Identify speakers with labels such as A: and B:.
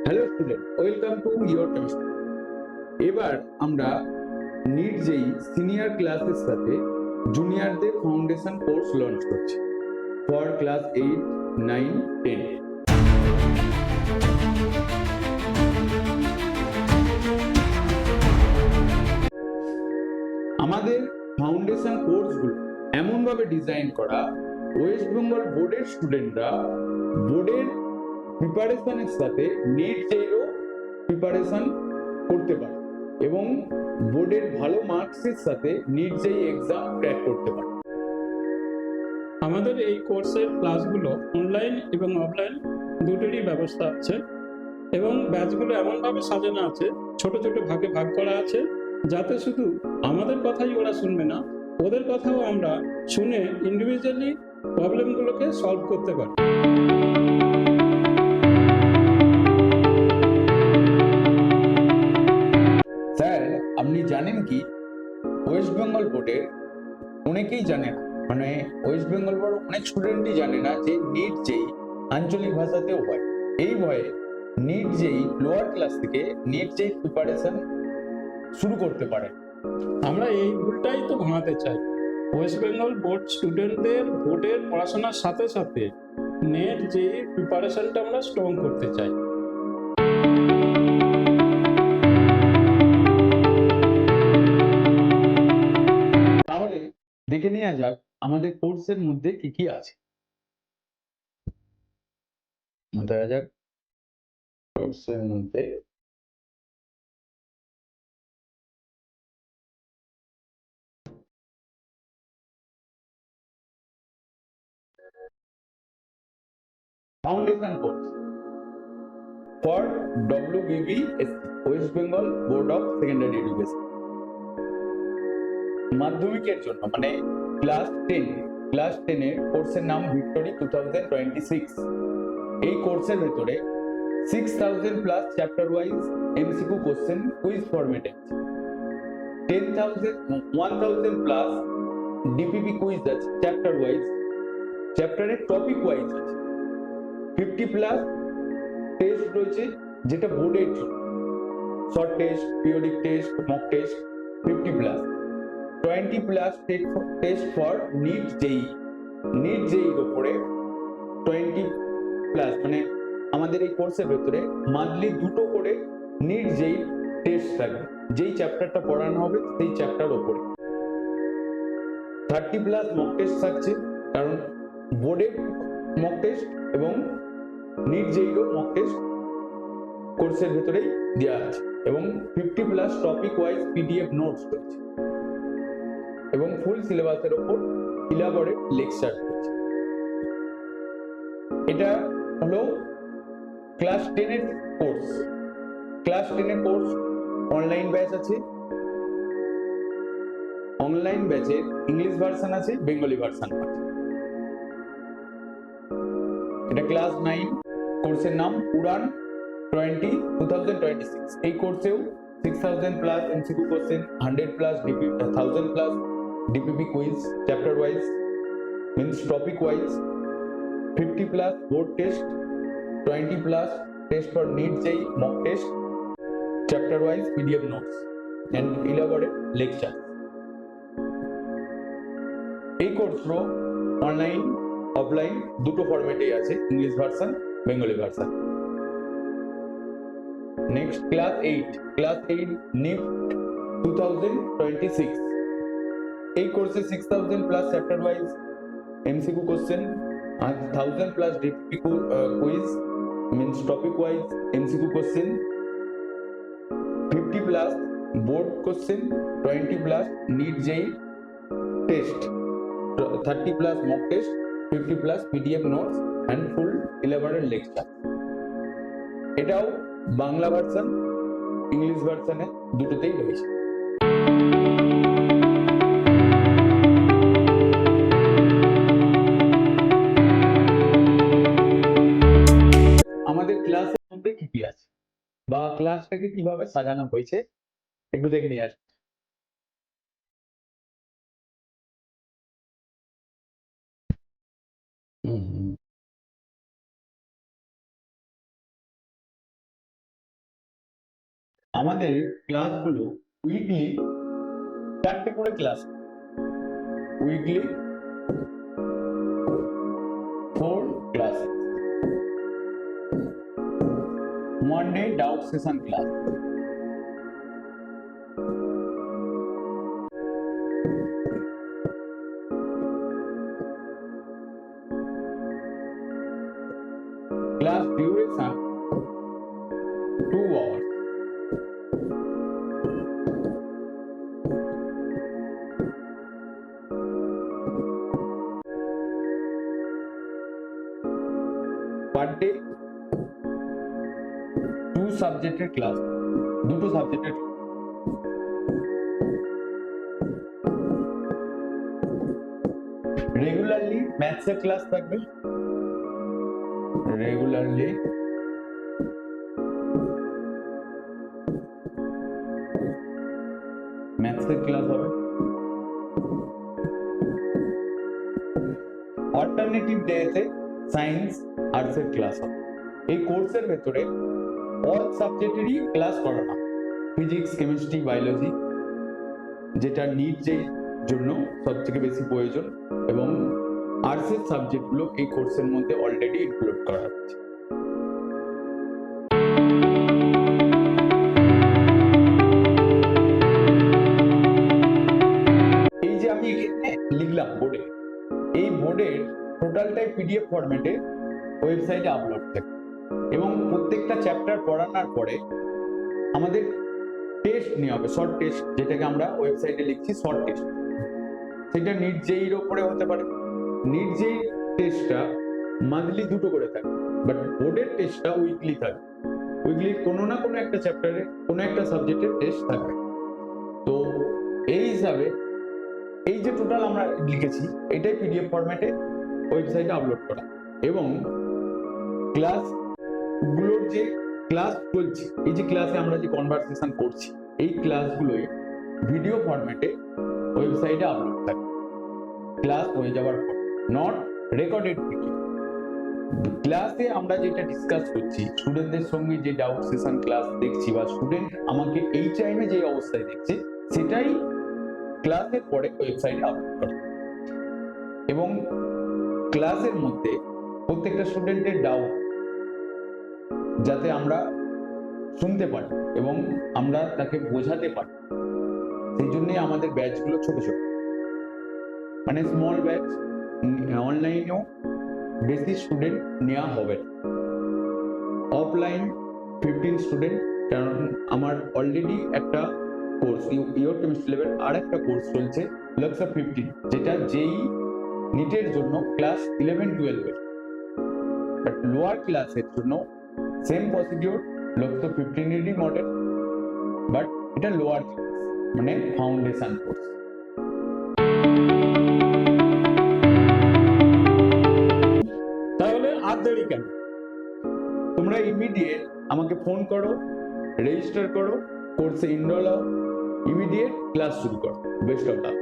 A: Hello student, welcome to your chemistry. এবার আমরা NEET যেই সিনিয়র ক্লাসের সাথে জুনিয়রদের ফাউন্ডেশন কোর্স লঞ্চ করছি ফর ক্লাস 8, 9, 10। আমাদের ফাউন্ডেশন কোর্সগুলো এমনভাবে ডিজাইন করা ওয়েস্ট বেঙ্গল বোর্ডের স্টুডেন্টরা বোর্ডের প্রিপারেশনের সাথে নিট যেইরও প্রিপারেশন করতে পারে এবং বোর্ডের ভালো মার্কসের সাথে নিট যেই এক্সাম ক্র্যাক করতে পারে।
B: আমাদের এই কোর্সের ক্লাসগুলো অনলাইন এবং অফলাইন দুটোরই ব্যবস্থা আছে এবং ব্যাচগুলো এমনভাবে সাজানো আছে, ছোট ছোট ভাগে ভাগ করা আছে, যাতে শুধু আমাদের কথাই ওরা শুনবে না, ওদের কথাও আমরা শুনে ইন্ডিভিজুয়ালি প্রবলেমগুলোকে সলভ করতে পারি।
A: স্যার, আপনি জানেন কি ওয়েস্ট বেঙ্গল বোর্ডের অনেকেই জানে না, মানে ওয়েস্ট বেঙ্গল বোর্ড অনেক স্টুডেন্টই জানে না যে নিট যেই আঞ্চলিক ভাষাতেও হয়। এই ভয়ে নিট যেই লোয়ার ক্লাস থেকে নিট যেই প্রিপারেশন শুরু করতে পারে।
B: আমরা এই ভুলটাই তো ভাঙাতে চাই। ওয়েস্ট বেঙ্গল বোর্ড স্টুডেন্টদের বোর্ডের পড়াশোনার সাথে সাথে নেট যে প্রিপারেশনটা আমরা স্ট্রং করতে চাই।
A: তাহলে দেখে নেওয়া যাক আমাদের কোর্সের মধ্যে কি কি আছে। দেখা যাক কোর্সের মধ্যে foundation course for WBBSC, West Bengal board of secondary education. মাধ্যমিকের জন্য মানে ক্লাস 10 এর কোর্সের নাম ভিক্টোরি 2026। এই কোর্সের ভেতরে 6000 plus chapter wise MCQ question quiz ফরম্যাটে আছে। 1000 প্লাস ডিপিপি কুইজ আছে চ্যাপ্টার ওয়াইজ, চ্যাপ্টারের টপিক ওয়াইজ আছে। 50 প্লাস টেস্ট রয়েছে যেটা বোর্ডের জন্য, short test, periodic test, mock test. 50 plus 20 plus test for NEET JEE. NEET JEE এর উপরে 20 প্লাস, মানে আমাদের এই কোর্সের ভেতরে মান্থলি দুটো করে নিট জেই টেস্ট থাকবে, যেই চ্যাপ্টারটা পড়ানো হবে সেই চ্যাপ্টার উপরে। 30 প্লাস মক টেস্ট থাকছে, কারণ বোর্ডের মক টেস্ট এবং নিট জেইরও মক টেস্ট কোর্সের ভেতরেই দেওয়া আছে। এবং 50 plus topic wise PDF notes রয়েছে এবং ফুল সিলেবাসের উপর ইলাবোরেট লেকচার রয়েছে। এটা হলো ক্লাস 10 এর কোর্স। ক্লাস 10 এর কোর্স অনলাইন ব্যাচ আছে, অনলাইন ব্যাচের ইংলিশ ভার্সন আছে, বেঙ্গলি ভার্সন আছে। এটা ক্লাস 9 কোর্সের নাম উড়ান 2026। এই কোর্সেও 6000 plus MCQ question, 100 plus 1000 plus DPP quiz chapter wise means topic wise, 50 plus board test, 20 plus test for NEET যেই mock test, chapter wise PDF notes and elaborate lecture. এই কোর্সগুলো অনলাইন অফলাইন দুটো ফরম্যাটেই আছে, English version, Bengali version. Next class 8 NEET 2026। এই কোর্সে 6000 plus chapter wise MCQ question আর 1000 plus DPP quiz means topic wise MCQ question, 50 plus board question, 20 plus NEET JEE test, 30 plus mock test, 50 plus PDF notes and full elaborate lecture. এটাও Bangla version English ভার্সনে দুটোতেই রয়েছে। আমাদের ক্লাসের মধ্যে কি কি আছে বা ক্লাসটাকে কিভাবে সাজানো হয়েছে একটু দেখে নিয়ে আসি। আমাদের ক্লাসগুলো উইকলি 4টে করে class, weekly 4 classes, Monday doubt session class, class duration 2 hours, per day 2 সাবজেক্টের ক্লাস, দুটো সাবজেক্টের রেগুলারলি ম্যাথসের ক্লাস থাকবে, রেগুলারলি ম্যাথসের ক্লাস হবে, অল্টারনেটিভ ডেতে সায়েন্স আর্টসের ক্লাস হবে। এই কোর্সের ভেতরে অল সাবজেক্টেরই ক্লাস করানো, ফিজিক্স, কেমিস্ট্রি, বায়োলজি, যেটা নিট যে জন্য সব থেকে বেশি প্রয়োজন, এবং আর্টসের সাবজেক্টগুলো এই কোর্সের মধ্যে অলরেডি ইনক্লুড করা হচ্ছে। এই যে আমি এখানে লিখলাম বোর্ডে, এই বোর্ডের টোটালটাই পিডিএফ ফরম্যাটে ওয়েবসাইটে আপলোড থাকে, এবং প্রত্যেকটা চ্যাপ্টার পড়ানোর পরে আমাদের টেস্ট নেওয়া হবে, শর্ট টেস্ট, যেটাকে আমরা ওয়েবসাইটে লিখছি শর্ট টেস্ট। সেটা নিট জেইর ওপরে হতে পারে। নিট জেই টেস্টটা মান্থলি 2টো করে থাকে, বাট বোর্ডের টেস্টটা উইকলি থাকে। উইকলি কোনো না কোনো একটা চ্যাপ্টারে কোনো একটা সাবজেক্টের টেস্ট থাকবে। তো এই হিসাবে এই যে টোটাল আমরা লিখেছি, এটাই পিডিএফ ফরম্যাটে ওয়েবসাইটে আপলোড করা, এবং ক্লাস গুলোর যে ক্লাস চলছে, এই যে ক্লাসে আমরা যে কনভারসেশন করছি, এই ক্লাসগুলোই ভিডিও ফরম্যাটে ওয়েবসাইটে আপলোড থাকে ক্লাস হয়ে যাওয়ার পর, নট রেকর্ডেড ভিডিও। ক্লাসে আমরা যেটা ডিসকাস করছি, স্টুডেন্টদের সঙ্গে যে ডাউট সেশন ক্লাস দেখছি, বা স্টুডেন্ট আমাকে এই টাইমে যে অবস্থায় দেখছে, সেটাই ক্লাসের পরে ওয়েবসাইটে আপলোড করে। এবং ক্লাসের মধ্যে প্রত্যেকটা স্টুডেন্টের ডাউট যাতে আমরা শুনতে পারি এবং আমরা তাকে বোঝাতে পারি, সেই জন্যই আমাদের ব্যাচগুলো ছোট ছোট, মানে স্মল ব্যাচ। অনলাইনেও বেশি স্টুডেন্ট নেওয়া হবে, অফলাইন 15 স্টুডেন্ট, কারণ আমার অলরেডি একটা কোর্স ইওর কেমিস্ট্রি লেভেল আর একটা কোর্স চলছে লাক্স অফ 15, যেটা জেই নিটের জন্য ক্লাস 11-12 এর, বাট লোয়ার ক্লাসের জন্য সেম প্রসিডিউর, লাক্স অফ 15 এরই মডেল, বাট এটা লোয়ার ক্লাস, মানে ফাউন্ডেশন কোর্স।
B: তাহলে আর দেরি কেন?
A: তোমরা ইমিডিয়েট আমাকে ফোন করো, রেজিস্টার করো, কোর্সে এনরোল হও, ইমিডিয়েট ক্লাস শুরু করো। Best of luck.